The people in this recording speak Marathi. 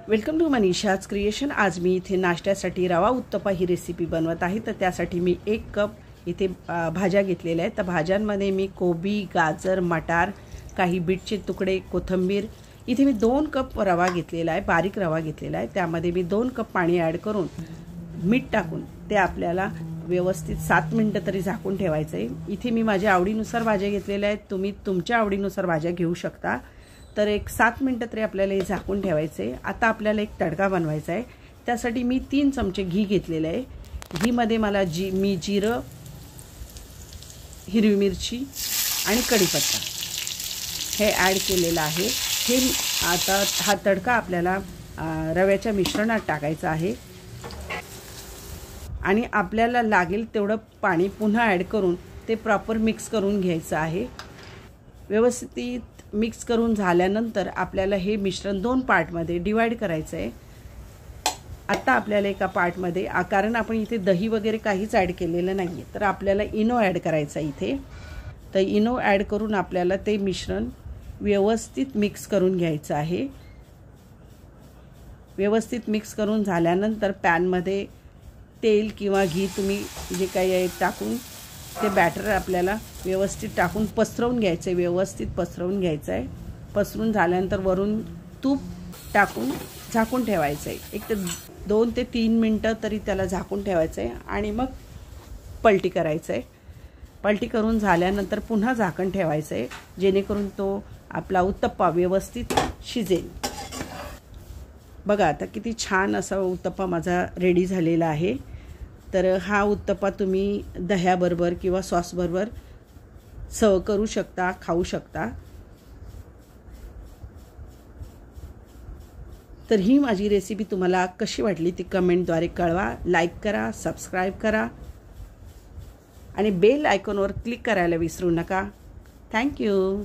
Welcome to Manisha's creation. आज मी इथे नाश्त्यासाठी रवा उत्तप्पा ही रेसिपी बनवत आहे। तर त्यासाठी मी 1 कप इथे भाज्या घेतलेल्या आहेत। तर भाज्यांमध्ये मी कोबी, गाजर, मटार, काही बीटचे तुकडे, कोथिंबीर, इथे मी 2 कप रवा घेतलेला आहे, बारीक रवा घेतलेला आहे। त्यामध्ये मी 2 कप पाणी ॲड करून मीठ टाकून ते आपल्याला व्यवस्थित 7 मिनिटं तरी झाकून ठेवायचं आहे। इथे मी माझ्या आवडीनुसार भाज्या घेतलेल्या आहेत, तुम्ही तुमच्या आवडीनुसार भाज्या घेऊ शकता। तर एक 7 मिनिटं तरी आपल्याला हे झाकून ठेवायचे। आता आपल्याला एक तडका बनवायचा आहे। त्यासाठी मी 3 चमचे घी घेतलेले आहे। घीमध्ये मला मी जिरं, हिरवी मिरची आणि कढीपत्ता हे ॲड केलेलं आहे। हे आता हा तडका आपल्याला रव्याच्या मिश्रणात टाकायचा आहे आणि आपल्याला लागेल तेवढं पाणी पुन्हा ॲड करून ते प्रॉपर मिक्स करून घ्यायचं आहे। व्यवस्थित मिक्स करून झाल्यानंतर आपल्याला हे मिश्रण 2 पार्टमध्ये डिवाइड करायचं आहे। आता आपल्याला एका पार्टमध्ये कारण आपण इथे दही वगैरे काहीच ॲड केलेलं नाही आहे, तर आपल्याला इनो ॲड करायचा इथे। तर इनो ॲड करून आपल्याला ते मिश्रण व्यवस्थित मिक्स करून घ्यायचं आहे। व्यवस्थित मिक्स करून झाल्यानंतर पॅनमध्ये तेल किंवा घी तुम्ही जे काही आहे टाकून ते बॅटर आपल्याला व्यवस्थित टाकून पसरवून घ्यायचं आहे। व्यवस्थित पसरवून घ्यायचं आहे। पसरून झाल्यानंतर वरून तूप टाकून झाकून ठेवायचं आहे। एक 2 ते 3 मिनिटं तरी त्याला झाकून ठेवायचं आहे आणि मग पलटी करायचं आहे। पलटी करून झाल्यानंतर पुन्हा झाकण ठेवायचं आहे, जेणेकरून तो आपला उत्तप्पा व्यवस्थित शिजेल। बघा आता किती छान असा उत्तप्पा माझा रेडी झालेला आहे। तर हा उत्तप्पा तुम्ही दह्याबरोबर किंवा सॉसबरोबर सर्व करू शकता, खाऊ शकता। तर ही माझी रेसिपी तुम्हाला कशी वाटली ती कमेंटद्वारे कळवा। लाईक करा, सबस्क्राईब करा आणि बेल आयकॉनवर क्लिक करायला विसरू नका। थँक्यू।